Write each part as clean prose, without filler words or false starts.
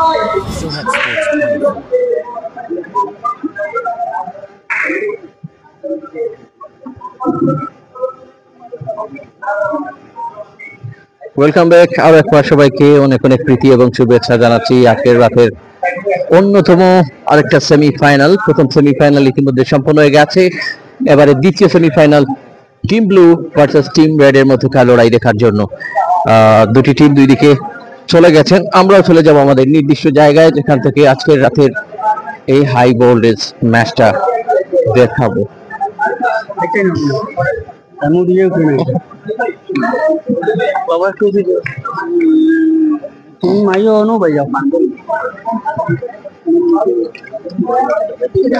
Sohat Sports 24. Welcome back. আরো একবার সবাইকে অনেক অনেক প্রীতি এবং শুভেচ্ছা জানাচ্ছি। আজকের রাতের অন্যতম আরেকটা সেমিফাইনাল, প্রথম সেমিফাইনাল ইতিমধ্যে সম্পন্ন হয়ে গেছে। এবারে দ্বিতীয় semifinal team blue versus team red এর মধ্যকার লড়াই দেখার জন্য দুটি টিম দুই দিকে চলে গেছেন। আমরাও চলে যাব আমাদের নির্দিষ্ট জায়গায়, যেখান থেকে আজকের রাতের এই হাই ভোল্টেজ ম্যাচটা দেখাবো।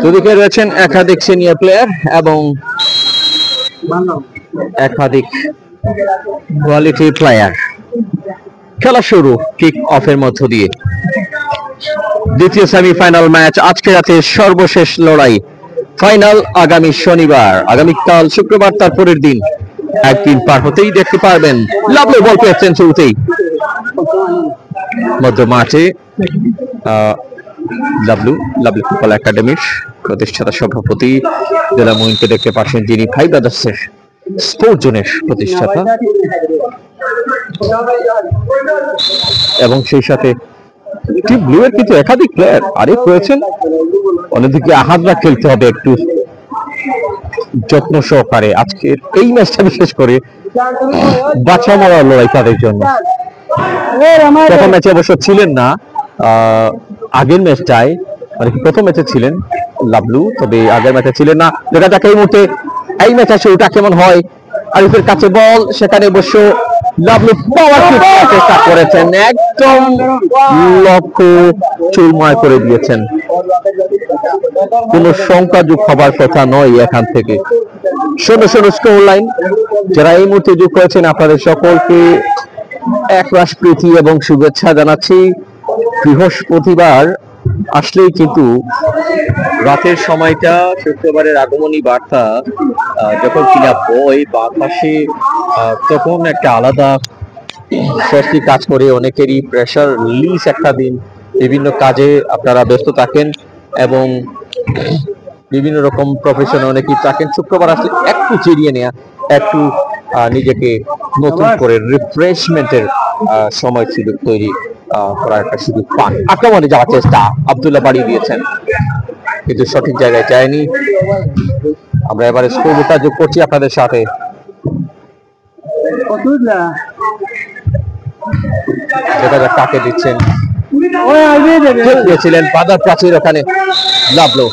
দুদিকে রয়েছেন একাধিক সিনিয়র প্লেয়ার এবং একাধিক কোয়ালিটি প্লেয়ার। খেলা শুরু কিক অফের মধ্য দিয়ে। দ্বিতীয় সেমিফাইনাল ম্যাচ, আজকে রাতে সর্বশেষ লড়াই। ফাইনাল আগামী শনিবার, আগামীকাল শুক্রবার, তারপরের দিন একদিন পার হতেই দেখতে পারবেন। লাভলি বল পেয়েছেন শুরুতেই মধ্য মাঠে। লাভলি ফুটবল একাডেমির প্রতিষ্ঠাতা সভাপতি জেলা মহিনকে দেখতে পাচ্ছেন, যিনি ভাই ব্রাদার্সের স্পোর্ট জোনের প্রতিষ্ঠাতা, এবং সেই সাথে টিম ব্লু এর কিন্তু একাধিক প্লেয়ার আরেক রয়েছেন। অন্যদিকে আহাদরা খেলতে হবে একটু যত্ন সহকারে। আজকের এই ম্যাচটা বিশেষ করে বাঁচা মারার লড়াই তাদের জন্য। প্রথম ম্যাচে অবশ্য ছিলেন না, আগের ম্যাচটায় মানে প্রথম ম্যাচে ছিলেন লাভলু, তবে আগের ম্যাচে ছিলেন না। দেখা যাক এই মুহূর্তে এই ম্যাচের শুরুটা কেমন হয়। আরিফের কাছে বল, সেখানে অবশ্য লাভলু পাওয়ার চেষ্টা করেছেন, একদম লক্ষ্য চুরমার করে দিয়েছেন। কোন সংখ্যা যোগ হবার কথা নয় এখান থেকে। শোনো স্কোর লাইন, যারা এই মুহূর্তে যোগ করেছেন আপনাদের সকলকে একরাশ প্রীতি এবং শুভেচ্ছা জানাচ্ছি। বৃহস্পতিবার আসলেই কিন্তু রাতের সময়টা, শুক্রবারের আগমনী বার্তা যখন কিনা বই বাতাসে, তখন একটা আলাদা স্বস্তি কাজ করে। অনেকেরই প্রেশার রিলিজ একটা দিন, বিভিন্ন কাজে আপনারা ব্যস্ত থাকেন এবং বিভিন্ন রকম প্রফেশনে অনেকেই থাকেন। শুক্রবার আসলে একটু জিরিয়ে নেওয়া, একটু নিজেকে নতুন করে রিফ্রেশমেন্টের সময় সুযোগ তৈরি করার একটা সুযোগ পান। আক্রমণে যাওয়ার চেষ্টা, আব্দুল্লাহ বাড়িয়ে দিয়েছেন কিন্তু সঠিক জায়গায় যায়নি। আমরা এবারে স্কোরটা যোগ করছি আপনাদের সাথে। দেখা যাক কাকে দিচ্ছেন। দিয়েছিলেন বাধার প্রাচীর, ওখানে লাভলো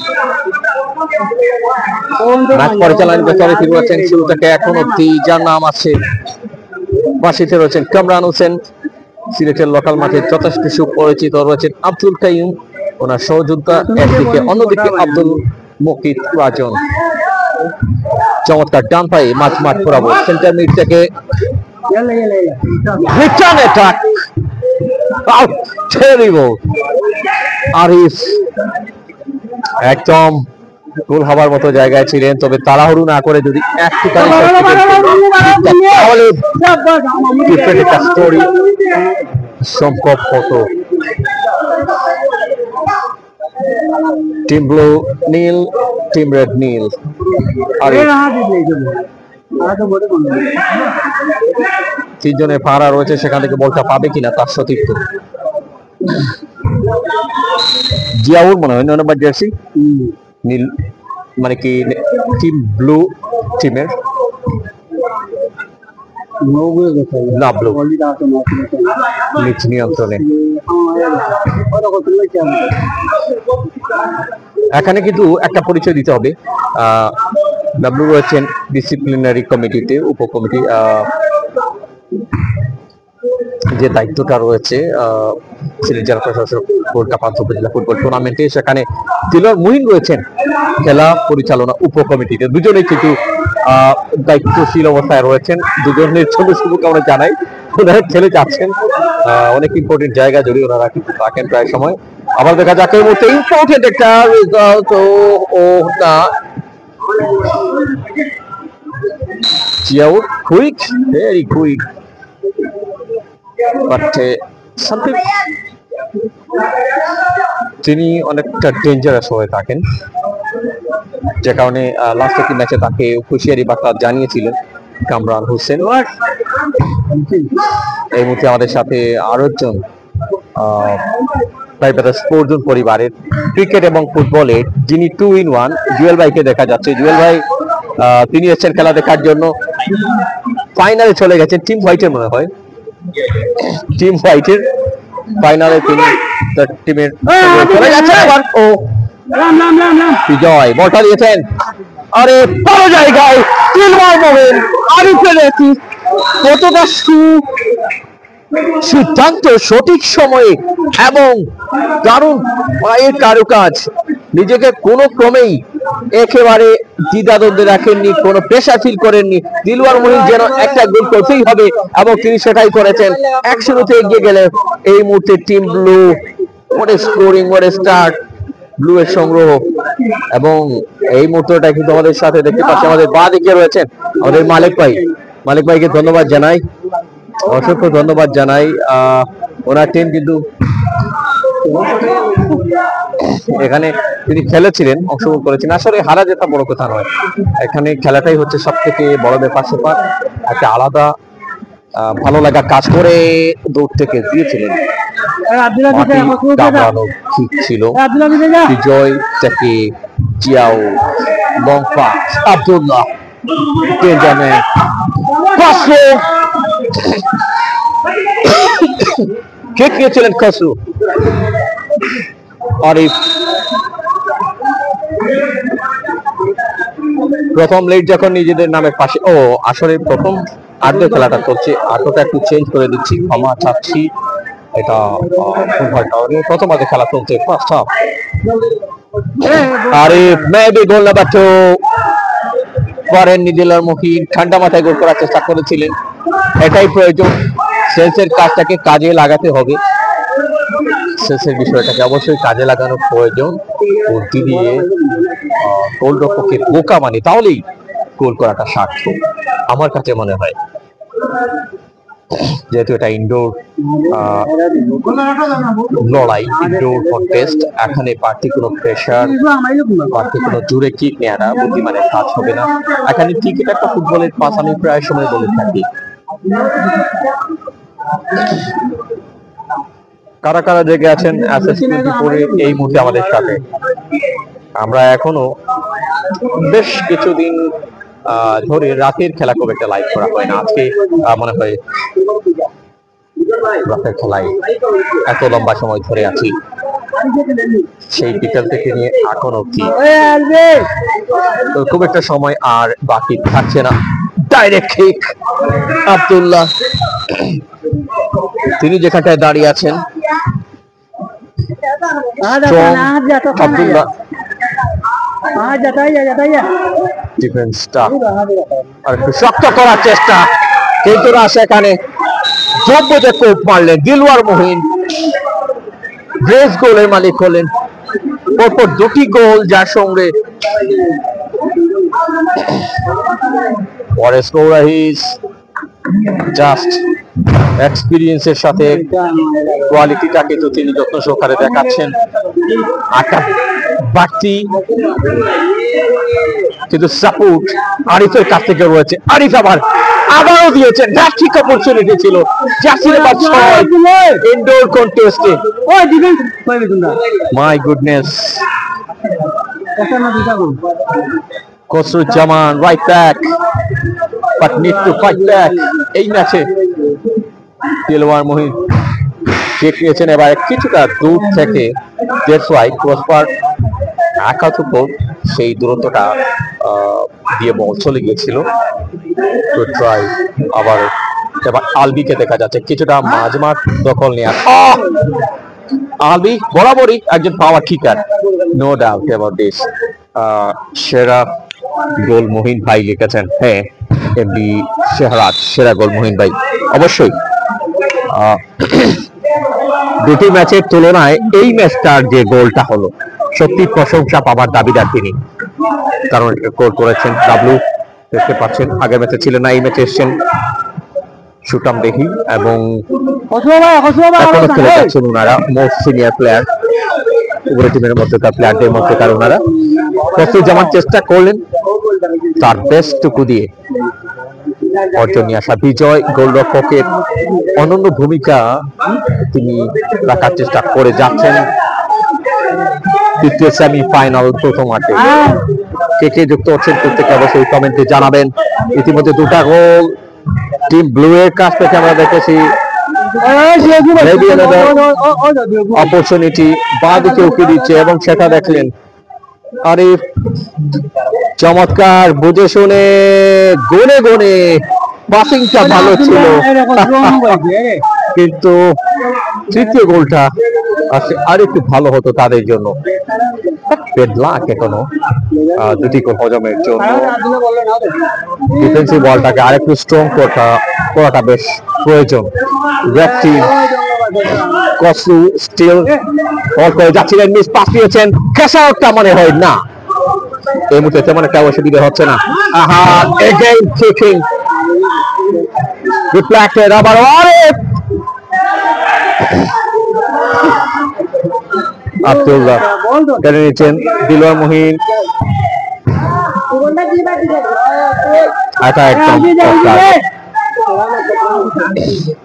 ম্যাচ পরিচালনার ব্যাপারে তিনি রয়েছেন শুরু থেকে এখন অব্দি, যার নাম আছে বাসিতে রয়েছেন কামরান হোসেন। সিলেটের লোকাল মাঠে যথেষ্ট সুপরিচিত রয়েছেন আব্দুল কাইয়ুম, ওনার সহযোদ্ধা একদিকে, অন্যদিকে আব্দুল মুকিত রাজন। চমৎকার ডান পায়ে মাঠ ঘোরাবো, সেন্টার মিড থেকে রিটার্ন অ্যাটাক, টেরিবল। আরিফ একদম গোল হবার মতো জায়গায় ছিলেন, তবে তাড়াহুড়ো না করে যদি একটুখানি একটা স্টোরি সম্ভব হতো। টিম ব্লু নীল, টিম রেড নীল। তিনজনের পাড়া রয়েছে, সেখান থেকে বলটা পাবে কিনা তার সতীর্থ। জিয়াউর মনে হয় 9 নম্বর জার্সি নীল, মানে কি টিম ব্লু টিমের নিজ নিয়ন্ত্রণে। এখানে কিন্তু একটা পরিচয় দিতে হবে, ডাব্লু রয়েছেন ডিসিপ্লিনারি কমিটিতে, উপকমিটি, যে দায়িত্বটা রয়েছে সিলেট জেলা প্রশাসক গোল্ড কাপ আন্তঃজেলা ফুটবল টুর্নামেন্টে, সেখানে দিলওয়ার মুহিন রয়েছেন খেলা পরিচালনা উপকমিটিতে। দুজনেই কিন্তু দায়িত্বশীল অবস্থায় রয়েছেন। দুজনের ছোট শুভকামনা জানাই, ওনারা খেলে যাচ্ছেন অনেক ইম্পর্টেন্ট জায়গা জড়িয়ে, ওনারা কিন্তু থাকেন প্রায় সময়। আবার দেখা যাক এই মুহূর্তে ইম্পর্টেন্ট একটা রেজাল্ট, ও না Ziaur quick, very quick, but something তিনি অনেকটা ডেঞ্জারাস হয়ে থাকেন, যে কারণে লাস্ট একটি ম্যাচে তাকে হুঁশিয়ারি বার্তা জানিয়েছিলেন কামরান হোসেন। এই মুহূর্তে আমাদের সাথে আরো একজন স্পোর্টস পরিবারের ক্রিকেট এবং ফুটবলের যিনি 2 in 1 জুয়েল ভাইকে দেখা যাচ্ছে। জুয়েল ভাই তিনি এসেছেন খেলা দেখার জন্য, ফাইনালে চলে গেছেন টিম হোয়াইটের, মনে হয় টিম হোয়াইটের ফাইনালে তিনি তার টিমের চলে যাচ্ছেন। আবার ও বিজয় বলটা দিয়েছেন, আরে বড় জায়গায় দিলওয়ার মোমিন আরিফের কতটা সিদ্ধান্ত সঠিক সময়ে এবং দারুণ পায়ের কারুকাজ, নিজেকে কোনো ক্রমেই একেবারে দ্বিধাদ্বন্দ্বে রাখেননি, কোনো প্রেশার ফিল করেননি। দিলওয়ার মোমিন যেন একটা গোল করতেই হবে এবং তিনি সেটাই করেছেন। 1-0 এগিয়ে গেলে এই মুহূর্তে টিম ব্লু, ওয়াট এ স্কোরিং, ওয়াট এ স্টার্ট ব্লু এর সংগ্রহ। এবং এই মুহূর্তটা কিন্তু আমাদের সাথে দেখতে পাচ্ছি আমাদের বাঁ দিকে রয়েছেন আমাদের মালিক ভাই। মালিক ভাইকে ধন্যবাদ জানাই, অসংখ্য ধন্যবাদ জানাই। ওনার টিম কিন্তু এখানে তিনি খেলেছিলেন, অংশগ্রহণ করেছেন। আসলে হারা জেতা বড় কথা নয়, এখানে খেলাটাই হচ্ছে সব থেকে বড় ব্যাপার স্যাপার। একটা আলাদা ভালো লাগা কাজ করে দৌড় থেকে দিয়েছিলেন, ঠিক ছিল। বিজয় থেকে Xiao, long pass, Abdullah kick নিয়েছিলেন খসরু। আরিফ প্রথম লেট যখন নিজেদের নামের পাশে, আসলে প্রথম আর্ধ খেলাটা চলছে, আর্ধটা একটু চেঞ্জ করে দিচ্ছি, ক্ষমা চাচ্ছি। এটা প্রথম আর্ধে খেলা চলছে, ফার্স্ট হাফ। আরিফ মেবি গোল নাম্বার 2 করেননি দিলওয়ার মোমিন, ঠান্ডা মাথায় গোল করার চেষ্টা করেছিলেন। এটাই প্রয়োজন, সেন্সের কাজটাকে কাজে লাগাতে হবে, সেন্সের বিষয়টাকে অবশ্যই কাজে লাগানো প্রয়োজন। বুদ্ধি দিয়ে গোলরক্ষককে বোকা মানে তাহলেই গোল করাটা সার্থক আমার কাছে মনে হয়। যেহেতু এটা ইনডোর লড়াই, ইনডোর কন্টেস্ট, এখানে বাড়তি কোনো প্রেশার, বাড়তি কোনো জোরে কিক নেওয়া না বুদ্ধিমানের কাজ হবে না। এখানে ঠিক এটা একটা ফুটবলের পাস, আমি প্রায় সময় বলে থাকি। কারা কারা জেগে আছেন এই মুহূর্তে আমাদের সাথে? আমরা এখনো বেশ কিছুদিন ধরে রাতের খেলা খুব একটা লাইভ করা হয় না। আজকে মনে হয় রাতের খেলায় এত লম্বা সময় ধরে আছি, সেই বিকেল থেকে নিয়ে এখন অব্দি খুব একটা সময় আর বাকি থাকছে না। ডাইরেক্ট কিক আব্দুল্লাহ, তিনি যেখানটায় দাঁড়িয়ে আছেন, আব্দুল্লাহ ডিফেন্সটা আর একটু শক্ত করার চেষ্টা, কিন্তু না, সেখানে যোগ্য যে কোপ মারলেন দিলওয়ার মোমিন, ব্রেস গোলের মালিক হলেন। পরপর 2টি গোল, যার সঙ্গে জাস্ট এক্সপিরিয়েন্সের সাথে কোয়ালিটিটা কিন্তু তিনি যত্ন সহকারে দেখাচ্ছেন। আটা বাড়তি কিন্তু সাপোর্ট আরিফের কাছ থেকে রয়েছে। আরিফ আবারও দিয়েছেন, ঠিক অপরচুনিটি ছিল। ইনডোর কন্টেস্টে my goodness, Khasruzzaman right back, but need to fight back. এই ম্যাচে দিলওয়ার মোমিন চেক নিয়েছেন এবার কিছুটা দূর থেকে, দ্যাটস ওয়াই ক্রসবার একাত্তর সেই দূরত্বটা দিয়ে বল চলে গিয়েছিল। তো ট্রাই আবার, এবার আলবিকে দেখা যাচ্ছে কিছুটা মাঝমাঠ দখল নেওয়ার। আলবি বরাবরই একজন power kicker, no doubt about this. সেরা গোল মহিন ভাই লিখেছেন, হ্যাঁ এমবি শেহরাজ, সেরা গোল মহিন ভাই অবশ্যই। দুটি ম্যাচের তুলনায় এই ম্যাচটার যে গোলটা হলো, সত্যি প্রশংসা পাবার দাবিদার তিনি, কারণ গোল করেছেন ডাবলু, দেখতে পাচ্ছেন আগের ম্যাচে ছিলেন না, এই ম্যাচে এসছেন সুটাম দেহি এবং এখনো খেলে যাচ্ছেন ওনারা, মোস্ট সিনিয়র প্লেয়ার উভয় টিমের মধ্যকার প্লেয়ারদের মধ্যকার ওনারা। কসরুজ্জামান চেষ্টা করলেন তার বেস্টটুকু দিয়ে অর্জন নিয়ে আসা বিজয়। গোলরক্ষকের অনন্য ভূমিকা তিনি রাখার চেষ্টা করে যাচ্ছেন তৃতীয় সেমিফাইনাল প্রথমার্ধে। কে কে যুক্ত হচ্ছেন প্রত্যেকে অবশ্যই কমেন্টে জানাবেন। ইতিমধ্যে দুটা গোল টিম ব্লু এর কাছ থেকে আমরা দেখেছি। অপরচুনিটি বাঁ দিকে উঁকি দিচ্ছে এবং সেটা দেখলেন আরিফ, চমৎকার বুঝে শুনে গুনে গুনে, পাসিংটা ভালো ছিল কিন্তু তৃতীয় গোলটা আর একটু ভালো হতো তাদের জন্য। লাক এখনো দুটি গোল হজমের জন্য ডিফেন্সিভ বলটাকে আরেকটু স্ট্রং করাটা বেশ প্রয়োজন। রেফটি কসরু স্টিল বল করে যাচ্ছিলেন, মিস পাস দিয়েছেন, ক্যাশ আউটটা মনে হয় না, এই মুহূর্তে তেমন একটা অসুবিধা হচ্ছে না। আহা, এগেইন কিকিং রিফ্লেক্টেড, আবার আব্দুল্লাহ কেড়ে নিচ্ছেন, দিলওয়ার মুহিন একদম।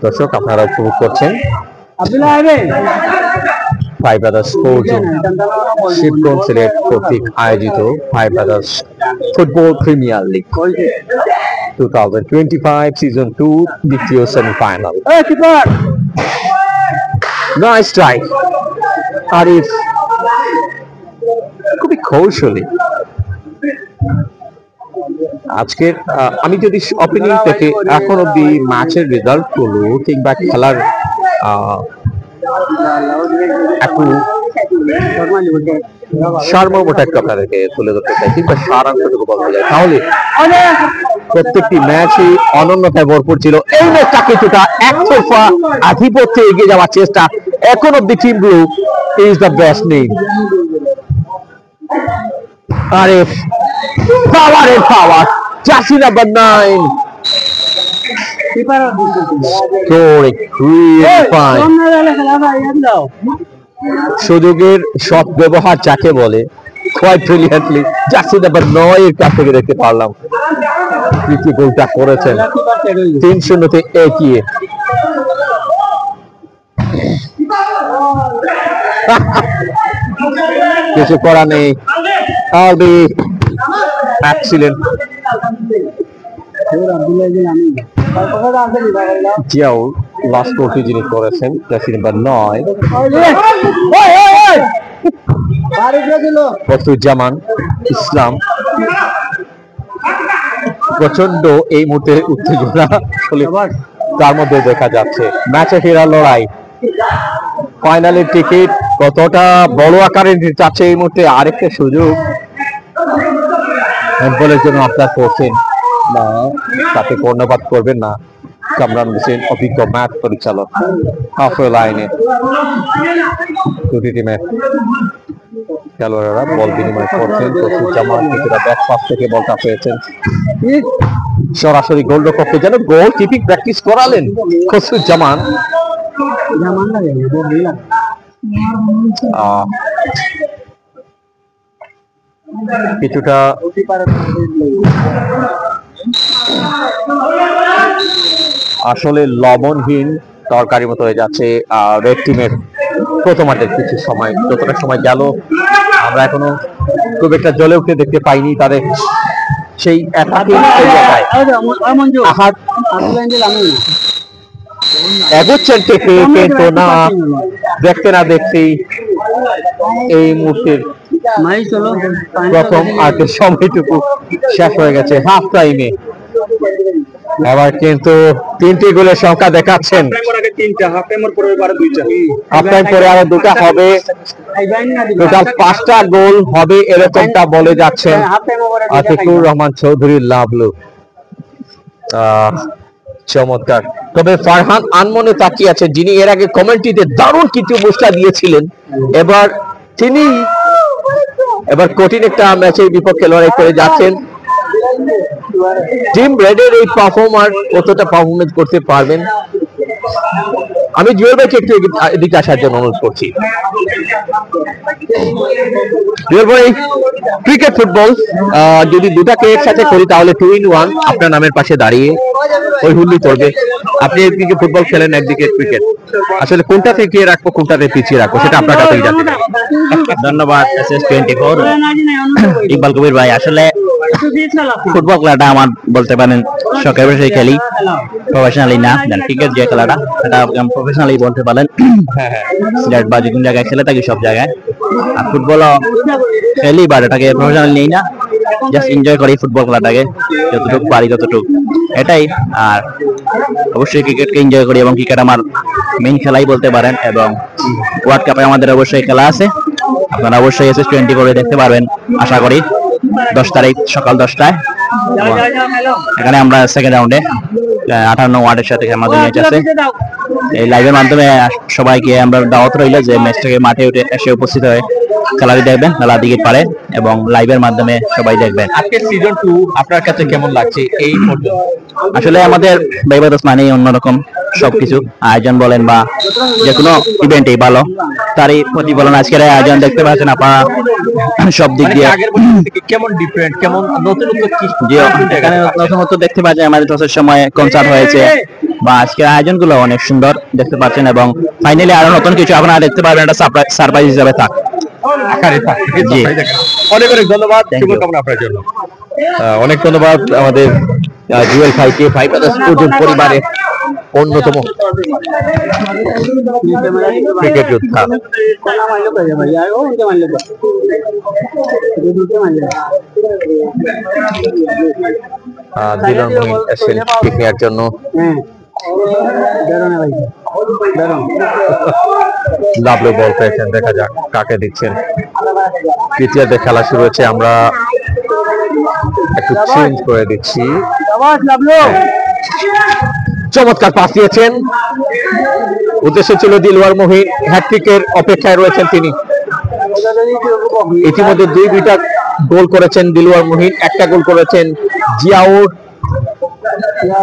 দর্শক আপনারা উপভোগ করছেন five brothers sports Shibganj Sylhet কর্তৃক আয়োজিত five brothers football premier league 2025 season 2 দ্বিতীয় সেমিফাইনাল। নাইস ট্রাই আরিফ, খুবই কৌশলী। আজকের আমি যদি ওপেনিং থেকে এখন অব্দি ম্যাচের রেজাল্ট গুলো কিংবা খেলার একটু সারমর্মটা একটু আপনাদেরকে তুলে ধরতে চাই কিংবা সারাংশটুকু বলতে চাই, তাহলে প্রত্যেকটি ম্যাচই অনন্যতায় ভরপুর ছিল। এই ম্যাচটা কিছুটা একতরফা আধিপত্যে এগিয়ে যাওয়ার চেষ্টা, এখন অব্দি team blue is the best name. Arif, পাওয়ারের পাওয়ার, জার্সি নাম্বার 9 সুযোগের সৎ ব্যবহার যাকে বলে, কোয়াইট ব্রিলিয়ান্টলি জার্সি নাম্বার 9 এর কাছ থেকে দেখতে পারলাম তৃতীয় গোলটা করেছেন 3-0 এগিয়ে। কিছু করা নেই, আলবি এক্সিলেন্ট। জিয়াউল লাস্ট গোলটি যিনি করেছেন জার্সি নাম্বার 9, কসরুজ্জামান ইসলাম। প্রচন্ড এই মুহূর্তে উত্তেজনা তার মধ্যে দেখা যাচ্ছে। ম্যাচে ফেরার লড়াই, ফাইনালের টিকিট কতটা বড় আকারে চাচ্ছে এই মুহূর্তে। আরেকটা সুযোগ হ্যান্ডবলের জন্য আপনার করছেন না, তাকে কর্ণপাত করবেন না কামরান হোসেন, অভিজ্ঞ ম্যাচ পরিচালক। হাফ লাইনে দুটি টিমের খেলোয়াড়রা বল বিনিময় করছেন। কসরুজ্জামান কিছুটা ব্যাক পাস থেকে বলটা পেয়েছেন, সরাসরি গোলরক্ষককে যেন গোল কিপিং প্র্যাকটিস করালেন কসরুজ্জামান। কিছুটা আসলে লবণহীন তরকারি মতো হয়ে যাচ্ছে রেড টিমের প্রথমার্ধের কিছু সময়। যতটা সময় গেল আমরা এখনো খুব একটা জ্বলে উঠতে দেখতে পাইনি তাদের সেই এগোচ্ছেন কিন্তু না, দেখতে না দেখতেই এই মুহূর্তের প্রথম আর্ধের সময়টুকু শেষ হয়ে গেছে হাফ টাইমে। এবার কিন্তু 3টি গোলের সংখ্যা দেখাচ্ছেন, হাফ টাইম পরে আরো 2টা হবে, টোটাল 5টা গোল হবে এরকমটা বলে যাচ্ছেন আতিকুর রহমান চৌধুরী লাভলু। চমৎকার। তবে ফারহান আনমনে তাকিয়ে আছেন, যিনি এর আগে কমেন্ট্রিতে দারুণ কিছু বুস্টার দিয়েছিলেন। এবার কঠিন একটা ম্যাচের বিপক্ষে লড়াই করে যাচ্ছেন। টিম রেডের এই পারফর্মার কতটা পারফরমেন্স করতে পারবেন আমি জুয়েল ভাইকে একটু এদিকে আসার জন্য অনুরোধ করছি। জুয়েল ভাই, ক্রিকেট ফুটবল যদি দুটাকে একসাথে করি তাহলে 2 in 1 আপনার নামের পাশে দাঁড়িয়ে ওই হুল্লি চলবে। আপনি একদিকে ফুটবল খেলেন, একদিকে ক্রিকেট, আসলে কোনটা থেকে রাখবো কোনটাতে পিছিয়ে রাখবো সেটা আপনার কাছেই জানতে চাই। ধন্যবাদ SS24 ইকবাল কবির ভাই। আসলে ফুটবল খেলাটা আমার বলতে পারেন শখের বসে খেলি, প্রফেশনালি না। ক্রিকেট যে খেলাটা সেটা প্রফেশনালি বলতে পারেন, সিলেট বা যে কোন জায়গায় খেলে থাকি সব জায়গায়। আর ফুটবলও খেলি, বাট এটাকে প্রফেশনালি নেই না, জাস্ট এনজয় করি ফুটবল খেলাটাকে যতটুকু পারি ততটুকু, এটাই। আর অবশ্যই ক্রিকেটকে এনজয় করি এবং ক্রিকেট আমার মেইন খেলাই বলতে পারেন। এবং ওয়ার্ল্ড কাপে আমাদের অবশ্যই খেলা আছে, আপনারা অবশ্যই SS24 দেখতে পারবেন আশা করি 10 তারিখ সকাল 10টায়। এখানে আমরা সেকেন্ড রাউন্ডে 58 ওয়ার্ডের সাথে আমাদের ম্যাচ আছে। এই লাইভের মাধ্যমে সবাইকে আমরা দাওয়াত রইল যে ম্যাচটাকে মাঠে উঠে এসে উপস্থিত হয়ে খেলাটি দেখবেন, খেলা দিকে পারে এবং লাইভের মাধ্যমে সবাই দেখবেন। আজকে সিজন 2 আপনার কাছে কেমন লাগছে এই পর্যন্ত? আসলে আমাদের বাইবাদস মানেই অন্যরকম, সবকিছু আয়োজন বলেন বা যে কোনো ইভেন্টই ভালো, তারই প্রতিফলন আজকের আয়োজন দেখতে পাচ্ছেন আপনারা সব দিক দিয়ে। কেমন ডিফারেন্ট, কেমন নতুনত্ব কি? যে এখানে নতুনত্ব দেখতে পাচ্ছেন, আমাদের দশের সময় কনসার্ট হয়েছে বা আজকের আয়োজনগুলো অনেক সুন্দর দেখতে পাচ্ছেন এবং ফাইনালি আরো নতুন কিছু আপনারা দেখতে পারবেন, একটা সারপ্রাইজ হিসাবে থাক। অনেক অনেক ধন্যবাদ, শুভকামনা আপনার জন্য। অনেক ধন্যবাদ আমাদের জুয়েল ভাইকে, ভাই ব্রাদার্স পরিবারের অন্যতম ক্রিকেট যোদ্ধা। দিলন মহিন এসেছেন পিক নেওয়ার জন্য। লাভলু বল পেয়েছেন, দেখা যাক কাকে দিচ্ছেন। তৃতীয়ার্ধে খেলা শুরু হয়েছে, আমরা একটু চেঞ্জ করে দিচ্ছি। চমৎকার পাস দিয়েছেন, উদ্দেশ্য ছিল দিলওয়ার মহিন, হ্যাটট্রিকের অপেক্ষায় রয়েছেন তিনি। ইতিমধ্যে 2টা গোল করেছেন দিলওয়ার মহিন, একটা গোল করেছেন জিয়াউর,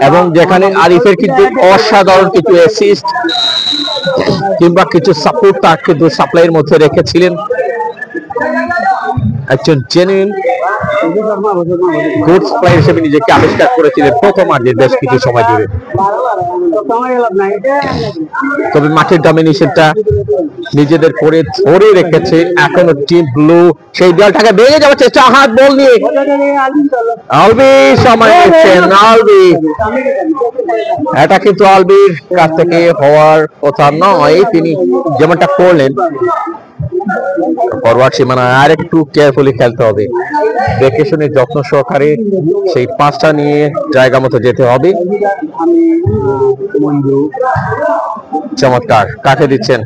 এবং যেখানে আরিফের কিন্তু অসাধারণ কিছু অ্যাসিস্ট কিংবা কিছু সাপোর্ট তার কিন্তু সাপ্লাইয়ের মধ্যে রেখেছিলেন। একজন জেনুইন গুড সাপ্লাই হিসেবে নিজেকে আবিষ্কার করেছিলেন প্রথমার্ধে বেশ কিছু সময় জুড়ে। তবে মাঠের ডমিনেশনটা নিজেদের করে ধরে রেখেছে এখনো টিম ব্লু। সেই দেয়ালটাকে ভেঙে যাওয়ার চেষ্টা, হাত বল নিয়ে আলবি সময় নিচ্ছেন। আলবি, এটা কিন্তু আলবির কাছ থেকে হওয়ার কথা নয়, তিনি যেমনটা করলেন। ফরওয়ার্ড সীমানায় আর একটু কেয়ারফুলি খেলতে হবে, দেখে শুনে যত্ন সহকারে সেই পাঁচটা নিয়ে জায়গা মতো যেতে হবে। চমৎকার, কাকে দিচ্ছেন?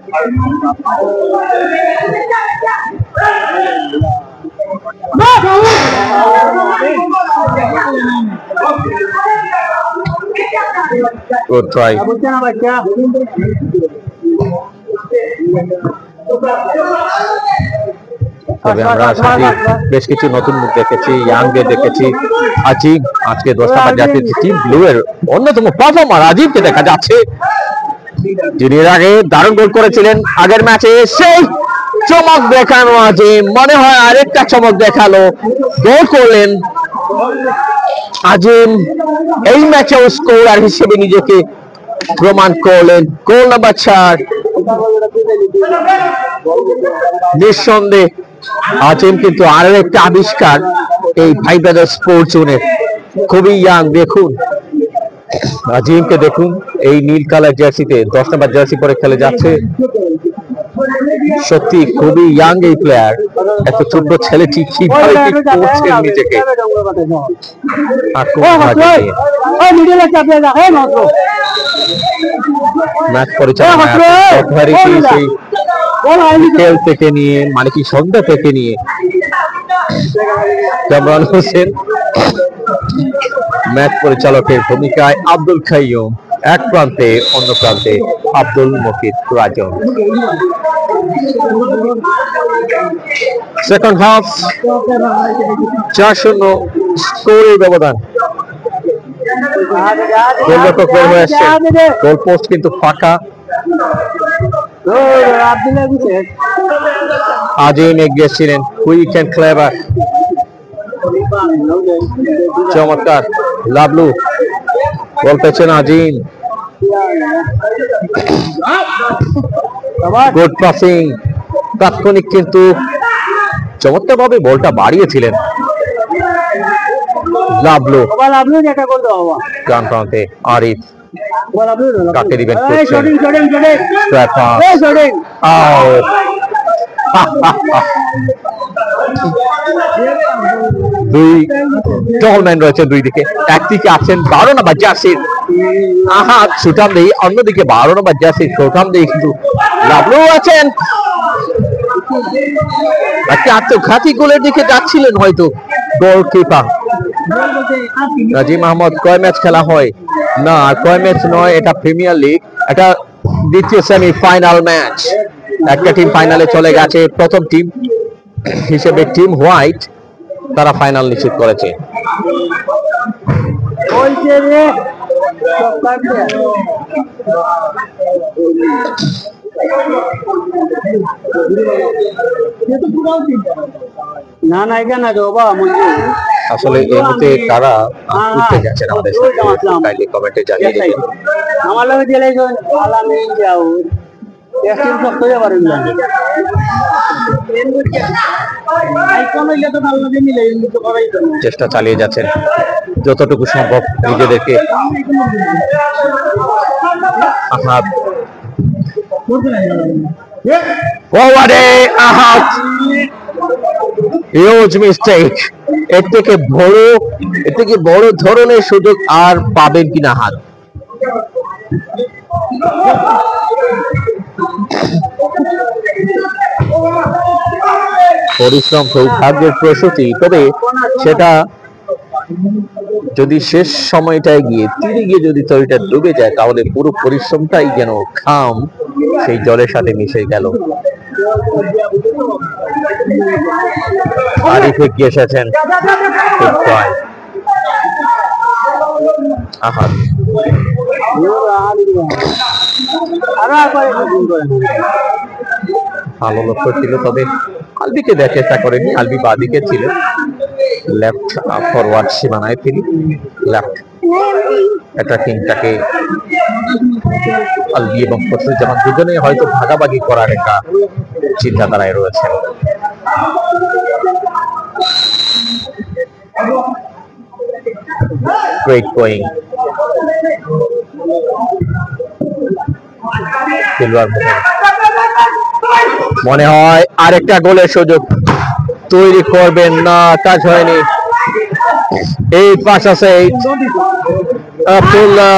Good try. তবে আমরা বেশ কিছু নতুন মুখ দেখেছি, ইয়াংদের দেখেছি। আজিব আজকে 10 নম্বর জাতীয় টিম ব্লু এর অন্যতম পারফর্মার আজিবকে দেখা যাচ্ছে, যিনি এর আগে দারুণ গোল করেছিলেন আগের ম্যাচে। সেই চমক দেখানো আজিব, মনে হয় আরেকটা চমক দেখালো, গোল করলেন আজিম। এই ম্যাচেও স্কোরার হিসেবে নিজেকে প্রমাণ করলেন। গোল নাম্বার 4। নিঃসন্দেহে আজিম কিন্তু আরো একটা আবিষ্কার এই ভাই ব্রাদার্স স্পোর্টস জোনের, খুবই ইয়াং। দেখুন আজিমকে, দেখুন এই নীল কালার জার্সিতে 10 নম্বর জার্সি পরে খেলে যাচ্ছে। সত্যি খুবই ইয়াং এই প্লেয়ার। এত ছোট ছেলেটি কিভাবে করছেন নিজেকে। ম্যাচ পরিচালনা খেল থেকে নিয়ে, মানে কি সন্ধ্যা থেকে নিয়ে কামরান হোসেন ম্যাচ পরিচালকের ভূমিকায়, আব্দুল খাইয়ুম এক প্রান্তে, অন্য প্রান্তে আব্দুল মকিদ রাজন। সেকেন্ড হাফ 4-0 স্কোরের ব্যবধান। গোলরক্ষক বের হয়ে আসছে, গোল পোস্ট কিন্তু ফাঁকা। আজিম এগিয়ে ছিলেন, কুইক এন্ড ক্লেভার, চমৎকার। লাবলু বল পেয়েছেন আজিম, গুড পাসিং, তাৎক্ষণিক কিন্তু চমৎকার ভাবে বলটা বাড়িয়েছিলেন লাবলু। ডান প্রান্তে আরিফ, কাকে দিবেন? দুই টলম্যান রয়েছে দুই দিকে, একদিকে আছেন 12 নম্বর জার্সির আহাদ সুঠামদেহি, অন্যদিকে 12 নম্বর জার্সির সুঠামদেহি কিন্তু লাবলু আছেন। একটি আত্মঘাতী গোলের দিকে যাচ্ছিলেন হয়তো গোলকিপার নাজিম আহমদ। কয় ম্যাচ খেলা হয়? না, কয় ম্যাচ নয়, এটা প্রিমিয়ার লিগ, এটা দ্বিতীয় সেমিফাইনাল ম্যাচ। একটা টিম ফাইনালে চলে গেছে, প্রথম টিম হিসেবে টিম হোয়াইট, তারা ফাইনাল নিশ্চিত করেছে। না না এখানে আসলে এই মুহূর্তে কারা উঠতে যাচ্ছেন আমাদের সাথে কমেন্টে জানিয়ে দিন। আমার লগে জেলে আলামি যাও এসির সব করে পারেন না আইকন হইলে তো ভালো লাগে মিলে তো করাই তো চেষ্টা চালিয়ে যাচ্ছেন যতটুকু সম্ভব নিজেদেরকে। আহাদ ফরওয়ার্ডে, আহাদ হিউজ মিস্টেক। এর থেকে বড় ধরনের সুযোগ আর পাবেন কিনা আহাদ? পরিশ্রম সৌভাগ্যের প্রসূতি, তবে সেটা যদি শেষ সময়টায় গিয়ে তীরে গিয়ে যদি তরিটা ডুবে যায় তাহলে পুরো পরিশ্রমটাই যেন খাম সেই জলের সাথে মিশে গেল। আরিফ এগিয়ে এসেছেন, আহাদ ভালো লক্ষ্য ছিল, তবে আলবিকে দেওয়ার চেষ্টা করেনি। আলবি বাদিকে ছিলেন, লেফট ফরওয়ার্ড সীমানায় তিনি লেফট অ্যাটাকিংটাকে আলবি এবং ফজলুজ্জামান দুজনেই হয়তো ভাগাভাগি করার একটা চিন্তাধারায় রয়েছে। গ্রেট গোয়িং মনে হয় আরেকটা গোলের সুযোগ তৈরি করবেন না, কাজ হয়নি। এই পাশ আছে Abdullah,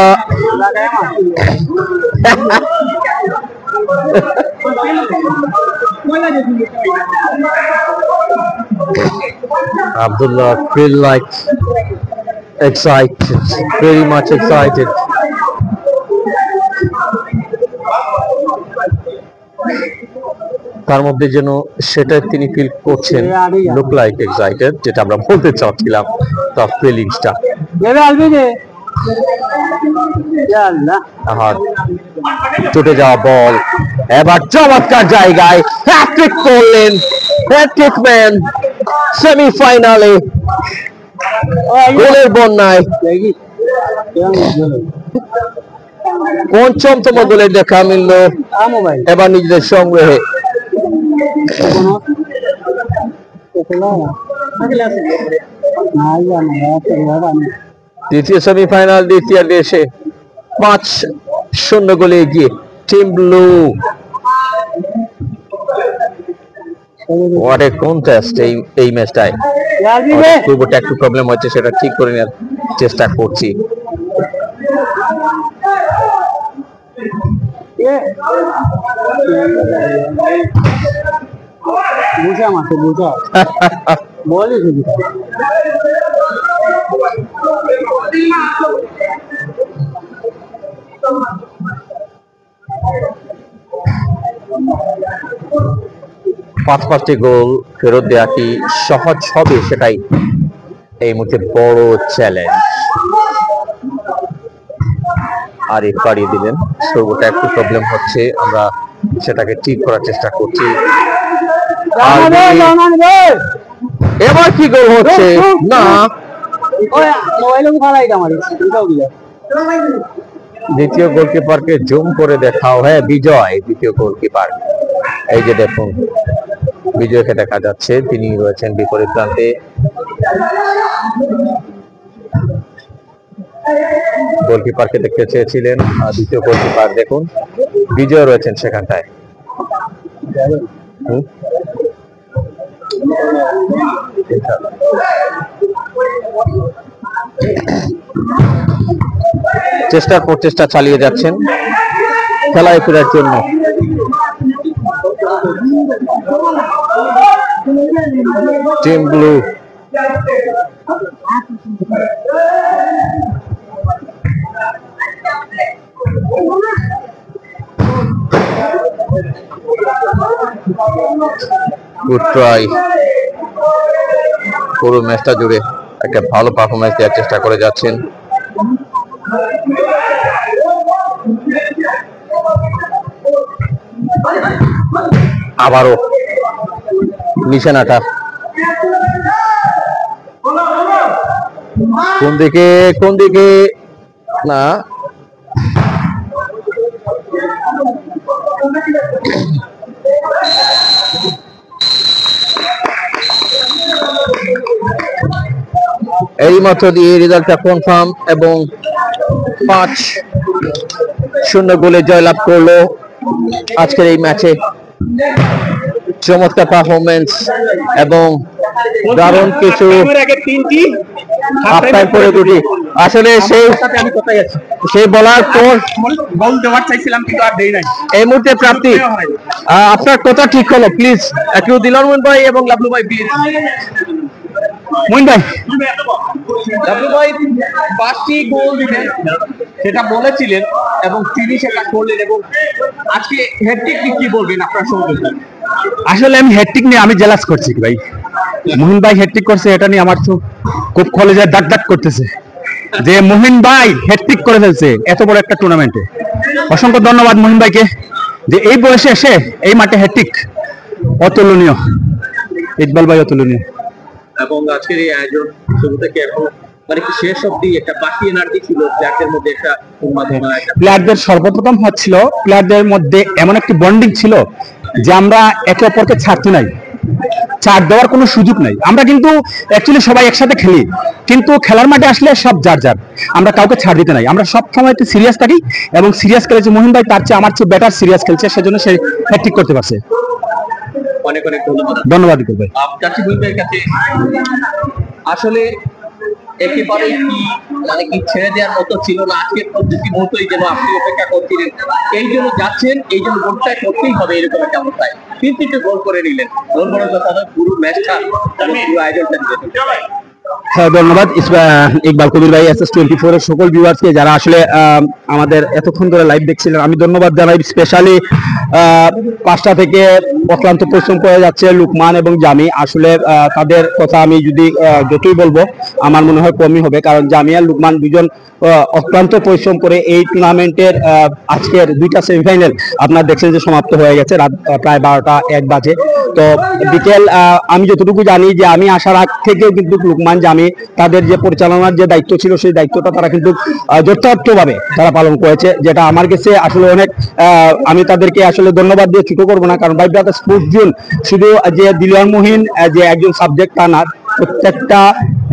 Abdullah feel like excited, very much excited. তার মধ্যে যেন সেটা তিনি ফিল করছেন, লুক লাইক এক্সাইটেড, যেটা আমরা বলতে চাচ্ছিলাম, তার ফিলিংসটা। ছুটে যাওয়া বল, এবার চমৎকার জায়গায় হ্যাট্রিক করলেন হ্যাট্রিক ম্যান সেমিফাইনালে গোলের বন্যায় পঞ্চমতম গোলের দেখা মিলল এবার নিজেদের সংগ্রহে। দ্বিতীয় সেমিফাইনাল, দ্বিতীয় দেশে 5-0 গোলে এগিয়ে team blue. What a contest এই ম্যাচটায়। পূর্বটা একটু প্রবলেম হচ্ছে, সেটা ঠিক করে নেওয়ার চেষ্টা করছি। বুঝা মাসে বুঝা বলি পাঁচটি গোল ফেরত দেওয়া কি সহজ হবে, সেটাই এই মুহূর্তে বড় চ্যালেঞ্জ। আরিফ বাড়িয়ে দিলেন। সর্বটা একটু প্রবলেম হচ্ছে, আমরা সেটাকে ঠিক করার চেষ্টা করছি। এবার কি গোল হচ্ছে না, দ্বিতীয় গোলকিপারকে জুম করে দেখাও। হ্যাঁ, বিজয় দ্বিতীয় গোলকিপার। এই যে দেখুন, বিজয়কে দেখা যাচ্ছে, তিনি রয়েছেন বিপরীত প্রান্তে। গোলকিপারকে দেখতে চেয়েছিলেন দ্বিতীয় গোলকিপার, দেখুন বিজয় রয়েছেন সেখানটায়। চেষ্টার পর চেষ্টা চালিয়ে যাচ্ছেন খেলায় ফেরার জন্য। Team blue good try. পুরো ম্যাচটা জুড়ে একটা ভালো পারফরমেন্স দেওয়ার চেষ্টা করে যাচ্ছেন। আবারও নিশানাটা কোন দিকে না, এই মাত্র দিয়ে রেজাল্টটা কনফার্ম এবং 5-0 গোলে জয়লাভ করলো আজকের এই ম্যাচে। চমৎকার পারফরমেন্স এবং দারুণ কিছু, হাফ টাইম পরে দুটি। আসলে সেই বলার পর গোল দেওয়ার চাইছিলাম কিন্তু আর দেই নাই। এই মুহূর্তে প্রাপ্তি, আপনার কথা ঠিক হলো, প্লিজ একটু দিলওয়ার মোহিন ভাই এবং লাবলু ভাই, প্লিজ। মোহিন ভাই, লাবলু ভাই 5টি গোল দিবেন সেটা বলেছিলেন এবং তিনি সেটা করলেন, এবং আজকে হ্যাটট্রিক কি বলবেন আপনার সহযোগিতা? আসলে আমি হ্যাটট্রিক নিয়ে আমি জেলাস করছি ভাই। মোহিন ভাই হ্যাটট্রিক করছে, এটা নিয়ে আমার তো খুব কলেজে দাগ দাগ করতেছে যে মোহিন ভাই হ্যাটট্রিক করে ফেলছে এত বড় একটা টুর্নামেন্টে। অসংখ্য ধন্যবাদ মোহিন ভাইকে যে এই বয়সে এসে এই মাঠে হ্যাটট্রিক, অতুলনীয়। ইকবাল ভাই অতুলনীয়। এবং আজকের এই আয়োজন শুরু থেকে এখন মানে কি শেষ অবধি একটা বাকি এনার্জি ছিল প্লেয়ারদের মধ্যে, একটা উন্মাদনা, প্লেয়ারদের সর্বপ্রথম হচ্ছিল প্লেয়ারদের মধ্যে এমন একটি বন্ডিং ছিল যে আমরা একে অপরকে ছাড়তে নাই, ছাড় দেওয়ার কোনো সুযোগ নাই। আমরা কিন্তু অ্যাকচুয়ালি সবাই একসাথে খেলি, কিন্তু খেলার মাঠে আসলে সব যার যার, আমরা কাউকে ছাড় দিতে নাই। আমরা সব সময় একটু সিরিয়াস থাকি এবং সিরিয়াস খেলেছে মোহিন ভাই, তার চেয়ে আমার চেয়ে বেটার সিরিয়াস খেলছে, সেজন্য সে হ্যাটট্রিক করতে পারছে। অনেক অনেক ধন্যবাদ। ধন্যবাদ ইকবাল ভাই। চাচি মোহিন ভাইয়ের কাছে আসলে একেবারে কি মানে কি ছেড়ে দেওয়ার মতো ছিল না, আজকের পদ্ধতি মতোই যেন আপনি অপেক্ষা করছিলেন, এই জন্য যাচ্ছেন, এই জন্য গোলটা করতেই হবে এরকম একটা অবস্থায় 3-3 গোল করে নিলেন। গোল করার কথা নয়, পুরো ম্যাচটা পুরো আয়োজনটা নিয়ে। হ্যাঁ, ধন্যবাদ ইকবাল কবির ভাই, SS24 এর সকল ভিউয়ার্সকে যারা আসলে আমাদের এতক্ষণ ধরে লাইভ দেখছিলেন, আমি ধন্যবাদ জানাই। স্পেশালি 5টা থেকে অক্লান্ত পরিশ্রম করে যাচ্ছে লুকমান এবং জামি। আসলে তাদের কথা আমি যদি যতই বলবো আমার মনে হয় কমই হবে, কারণ জামি আর লুকমান দুজন অক্লান্ত পরিশ্রম করে এই টুর্নামেন্টের আজকের 2টা সেমিফাইনাল আপনারা দেখছেন যে সমাপ্ত হয়ে গেছে রাত প্রায় 12টা 1 বাজে। তো বিকেল আমি যতটুকু জানি যে আমি আসার আগ থেকেও কিন্তু লুকমান জামি তাদের যে পরিচালনার যে দায়িত্ব ছিল সেই দায়িত্বটা তারা কিন্তু যথার্থভাবে তারা পালন করেছে, যেটা আমার কাছে আসলে অনেক, আমি তাদেরকে আসলে ধন্যবাদ দিয়ে ছোট করবো না, কারণ ভাই ব্রাদার্স স্পোর্টস জোন শুধু যে দিলওয়ার মোহিন যে একজন সাবজেক্ট তা না, প্রত্যেকটা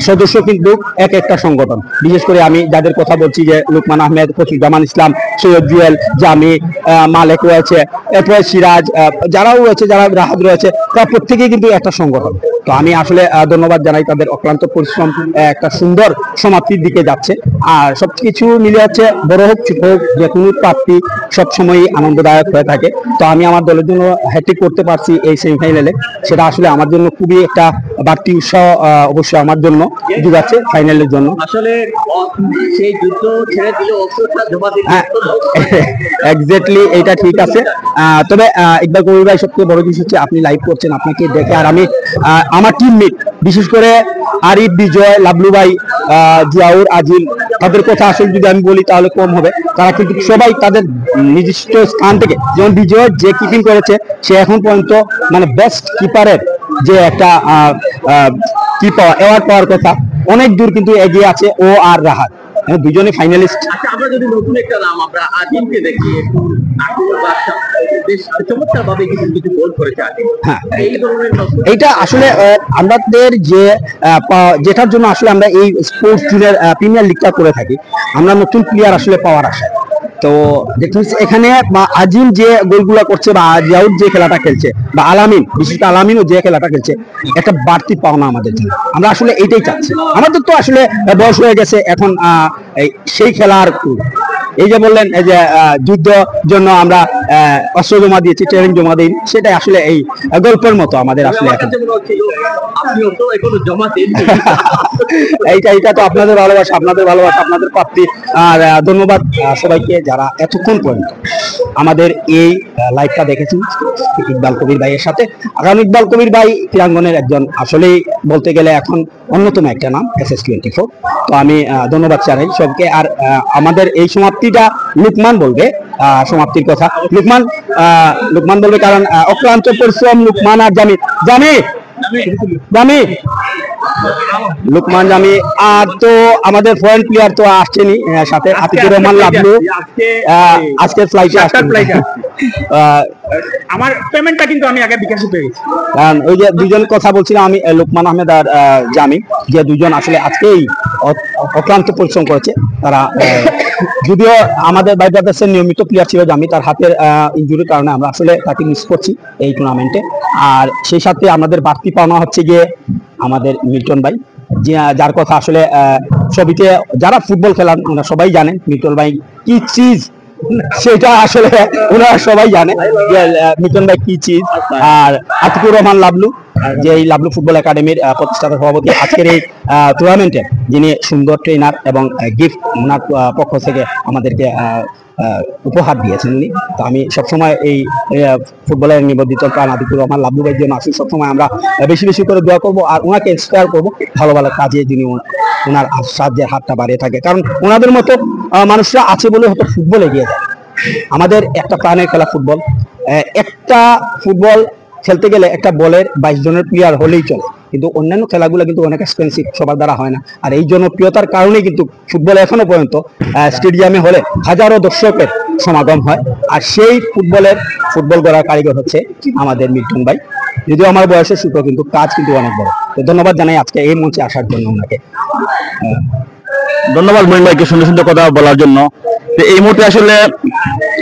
সদস্য কিন্তু এক একটা সংগঠন। বিশেষ করে আমি যাদের কথা বলছি যে লুকমান আহমেদ, ফজলুজ্জামান ইসলাম, সৈয়দ জুয়েল, জামি, মালেক রয়েছে, এরপরে সিরাজ, যারাও রয়েছে, যারা রাহাত রয়েছে, তারা প্রত্যেকেই কিন্তু একটা সংগঠন। তো আমি আসলে ধন্যবাদ জানাই, তাদের অক্লান্ত পরিশ্রম একটা সুন্দর সমাপ্তির দিকে যাচ্ছে। আর সবকিছু মিলে হচ্ছে বড় হোক ছোট হোক যে কোনো প্রাপ্তি সবসময়ই আনন্দদায়ক হয়ে থাকে। তো আমি আমার দলের জন্য হ্যাট্রিক করতে পারছি এই সেমিফাইনালে, সেটা আসলে আমার জন্য খুবই একটা বাড়তি উৎসাহ অবশ্যই আমার জন্য যোগাচ্ছে ফাইনালের জন্য। আসলে সেই যুদ্ধ ছেড়ে দিলে অবসরটা জমা দিতে এক্স্যাক্টলি, এটা ঠিক আছে। তবে ইকবাল কবির ভাই, সবচেয়ে বড় জিনিস হচ্ছে আপনি লাইভ করছেন, আপনাকে দেখে আর আমি আমার টিমমেট বিশেষ করে আরিফ, বিজয়, লাবলু ভাই, জিয়াউর, আজিল, তাদের কথা আসলে যদি আমি বলি তাহলে কম হবে। তারা কিন্তু সবাই তাদের নির্দিষ্ট স্থান থেকে, যেমন বিজয় যে কিপিং করেছে সে এখন পর্যন্ত মানে বেস্ট কিপারের যে একটা কি পাওয়া অ্যাওয়ার্ড পাওয়ার কথা, অনেক দূর কিন্তু এগিয়ে আছে ও আর রাহাত, দুজনে ফাইনালিস্ট। আচ্ছা, আমরা যদি নতুন একটা নাম আমরা আজিমকে দেখি, একটু আক্রমণ বাদশা বেশ চমৎকার ভাবে কিছু গোল করেছে আজিম। হ্যাঁ, এই ধরনের এইটা আসলে আমাদের যে যেটার জন্য আসলে আমরা এই স্পোর্টস জুনিয়র প্রিমিয়ার লিগটা করে থাকি, আমরা নতুন প্লেয়ার আসলে পাওয়ার আশা। তো দেখুন এখানে আজিম যে গোলগুলা করছে বা জিয়াউদ যে খেলাটা খেলছে বা আলামিন, বিশেষ করে আলামিনও যে খেলাটা খেলছে, একটা বাড়তি পাওনা আমাদের জন্য। আমরা আসলে এইটাই চাচ্ছি। আমাদের তো আসলে বয়স হয়ে গেছে এখন সেই খেলার, এই যে বললেন এই যে যুদ্ধ জন্য আমরা অস্ত্র জমা দিয়েছি, ট্রেনিং জমা দিই, সেটাই আসলে এই গল্পের মতো আমাদের আসলে এখন। এইটা তো আপনাদের ভালোবাসা, আপনাদের প্রাপ্তি। আর ধন্যবাদ সবাইকে যারা এতক্ষণ পর্যন্ত আমাদের এই লাইভটা দেখেছেন ইকবাল কবির ভাইয়ের সাথে। কারণ ইকবাল কবির ভাই ক্রীড়াঙ্গনের একজন আসলেই বলতে গেলে এখন অন্যতম একটা নাম SS24। তো আমি ধন্যবাদ জানাই সবকে। আর আমাদের এই সমাপ্তিটা লুকমান বলবে, সমাপ্তির কথা লুকমান বলবে, কারণ অক্লান্ত পরিশ্রম লুকমান আর জামি লুকমান জামি। আর তো আমাদের ফরেন প্লেয়ার তো আসছেনি, সাথে আতিকুর রহমান লাবলু আজকের ফ্লাইটে আসছেন। আমার পেমেন্টটা কিন্তু আমি আগে বিকাশে পেয়ে গেছি। কারণ ওই যে দুজন কথা বলছিলাম আমি, লুকমান আহমেদ আর জামি, যে দুজন আসলে আজকেই অক্লান্ত পরিশ্রম করেছে। তারা যদিও আমাদের বাই ব্রাদার্সের নিয়মিত প্লেয়ার ছিল জামি, তার হাতের ইনজুরির কারণে আমরা আসলে তাকে মিস করছি এই টুর্নামেন্টে। আর সেই সাথে আমাদের বাড়তি পাওনা হচ্ছে গিয়ে আমাদের মিল্টন ভাই, যার কথা আসলে ছবিতে যারা ফুটবল খেলান ওনারা সবাই জানেন মিল্টন ভাই কি চিজ, সেটা আসলে ওনারা সবাই জানে যে মিল্টন ভাই কি চিজ। আর আতিকুর রহমান লাবলু, যে এই লাবলু ফুটবল একাডেমির প্রতিষ্ঠাতা সভাপতি, আজকের এই টুর্নামেন্টে যিনি সুন্দর ট্রেনার এবং গিফট ওনার পক্ষ থেকে আমাদেরকে উপহার দিয়েছেন উনি। তো আমি সবসময় এই ফুটবলের নিবন্ধিত প্রাণ আতিকুর রহমান লাবলু ভাইয়ের জন্য আসি, সবসময় আমরা বেশি বেশি করে দোয়া করবো আর ওনাকে ইন্সপায়ার করবো ভালো ভালো কাজে, যিনি ওনার সাহায্যের হাতটা বাড়িয়ে থাকে। কারণ ওনাদের মতো মানুষরা আছে বলে হয়তো ফুটবল এগিয়ে যায়। আমাদের একটা প্রাণের খেলা ফুটবল। একটা ফুটবল খেলতে গেলে একটা বলের 22 জনের প্লেয়ার হলেই চলে, কিন্তু অন্যান্য খেলাগুলো কিন্তু অনেক এক্সপেন্সিভ, সবার দ্বারা হয় না। আর এই জনপ্রিয়তার কারণেই কিন্তু ফুটবল এখনো পর্যন্ত স্টেডিয়ামে হলে হাজারো দর্শকের সমাগম হয়। আর সেই ফুটবল গড়ার কারিগর হচ্ছে আমাদের মিল্টন ভাই। যদিও আমার বয়সের ছোট, কিন্তু কাজ কিন্তু অনেক বড়। তো ধন্যবাদ জানাই আজকে এই মঞ্চে আসার জন্য ওনাকে। ধন্যবাদ মহিন ভাইকে সুন্দর সুন্দর কথা বলার জন্য। এই মুহূর্তে আসলে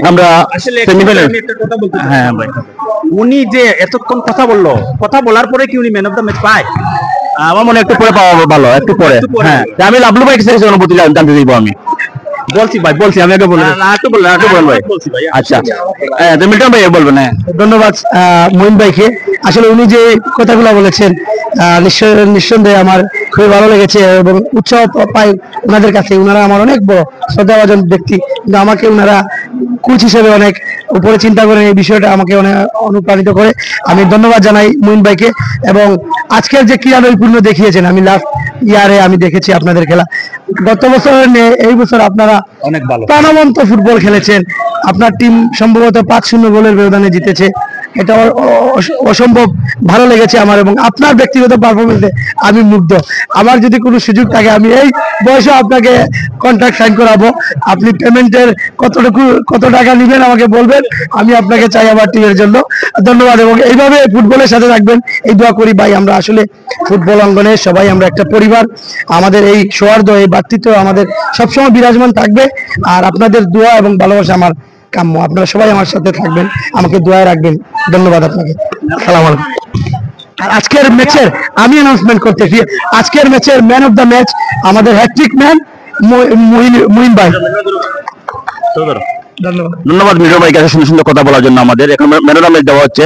আমরা সেমিফাইনাল, হ্যাঁ ভাই, উনি যে এতক্ষণ কথা বলার পরে কি উনি ম্যান অফ দ্য ম্যাচ পায়? আমার মনে একটু পরে পাওয়া ভালো, একটু পরে। হ্যাঁ, আমি লাবলু ভাই কাছে অনুমতি জানতে দিব। আমি বলছি আমি আগে বলবো, একটু বলেন ভাই। আচ্ছা, মিল্টন ভাই বলবেন। হ্যাঁ, ধন্যবাদ মহিন ভাইকে। আসলে উনি যে কথাগুলো বলেছেন নিঃসন্দেহে আমার খুবই ভালো লেগেছে এবং উৎসাহ পাই ওনাদের কাছে। ওনারা আমার অনেক বড় শ্রদ্ধাভাজন ব্যক্তি, কিন্তু আমাকে ওনারা কোচ হিসেবে অনেক উপরে চিন্তা করেন, এই বিষয়টা আমাকে অনেক অনুপ্রাণিত করে। আমি ধন্যবাদ জানাই মহিন ভাইকে। এবং আজকের যে ক্রীড়া নৈপুণ্য দেখিয়েছেন, আমি লাস্ট ইয়ারে আমি দেখেছি আপনাদের খেলা, গত বছরের এই বছর আপনারা অনেক ভালো প্রাণবন্ত ফুটবল খেলেছেন। আপনার টিম সম্ভবত 5-0 গোলের ব্যবধানে জিতেছে। এটা অসম্ভব ভালো লেগেছে আমার, এবং আপনার ব্যক্তিগত পারফরমেন্সে আমি মুগ্ধ। আমার যদি কোনো সুযোগ থাকে আমি এই বয়সে আপনাকে কন্ট্রাক্ট সাইন করাবো। আপনি পেমেন্টের কত টাকা নেবেন আমাকে বলবেন, আমি আপনাকে চাই আমার টিমের জন্য। ধন্যবাদ, এবং এইভাবে ফুটবলের সাথে থাকবেন এই দোয়া করি ভাই। আমরা আসলে ফুটবল অঙ্গনে সবাই আমরা একটা পরিবার, আমাদের এই সৌহার্দ্য, এই ভ্রাতৃত্ব আমাদের সবসময় বিরাজমান থাকবে। আর আপনাদের দোয়া এবং ভালোবাসা আমার কাম্য। আপনারা সবাই আমার সাথে থাকবেন, আমাকে দোয়ায় রাখবেন। ধন্যবাদ আপনাকে। আসসালামু আলাইকুম। আর আজকের ম্যাচের আমি অ্যানাউন্সমেন্ট করতেছি, আজকের ম্যাচের ম্যান অফ দ্য ম্যাচ আমাদের হ্যাট্রিক ম্যান মুহিন ভাই। ধন্যবাদ মিল্টন ভাই কাছে সুন্দর সুন্দর কথা বলার জন্য। আমাদের এখন ম্যান অফ দ্য ম্যাচ দেওয়া হচ্ছে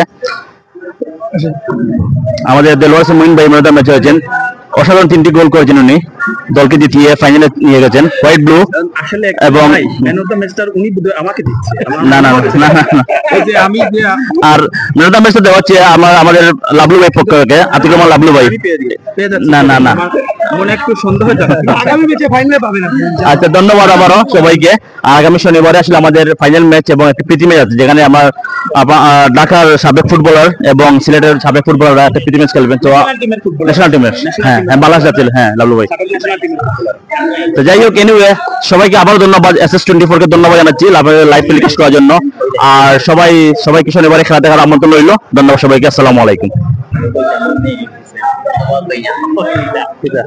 আমাদের দেলোয়ার হোসেন মুহিন ভাই। ম্যান অফ দ্য ম্যাচ হয়েছেন, অসাধারণ 3টি গোল করেছেন উনি। দলকে জিতিয়ে ফাইনালে নিয়ে গেছেন হোয়াইট ব্লু। আসলে এবং ম্যান অফ দ্য ম্যাচটা উনি বোধহয় আমাকে দিচ্ছে। না না না না না। এই যে আমি যে আর ম্যান অফ দ্য ম্যাচটা দেওয়া হচ্ছে আমাদের লাবলু ভাই পক্ষ থেকে, আতিক রহমান লাবলু ভাই। আমি পেয়ে যাচ্ছি। না না না। আমার মনে একটু সন্দেহ জানাচ্ছে। আগামী ম্যাচে ফাইনালে পাবেন আপনি। আচ্ছা, ধন্যবাদ আবারও সবাইকে। আর আগামী শনিবারে আসলে আমাদের ফাইনাল ম্যাচ এবং একটা প্রীতি ম্যাচ আছে, যেখানে আমার ঢাকার সাবেক ফুটবলার এবং সিলেটের সাবেক ফুটবলাররা একটা প্রীতি ম্যাচ খেলবেন। তো ন্যাশনাল টিমের, হ্যাঁ হ্যাঁ, বাংলাদেশ জাতীয়, হ্যাঁ লাবলু ভাই। তো যাই হোক, এনিওয়ে সবাইকে আবারও ধন্যবাদ, SS24 কে ধন্যবাদ জানাচ্ছি লাইভ টেলিকাস্ট করার জন্য। আর সবাইকে শনিবারে খেলা দেখার আমন্ত্রণ রইল। ধন্যবাদ সবাইকে, আসসালামু আলাইকুম। Dapat banyak. Oh, tidak.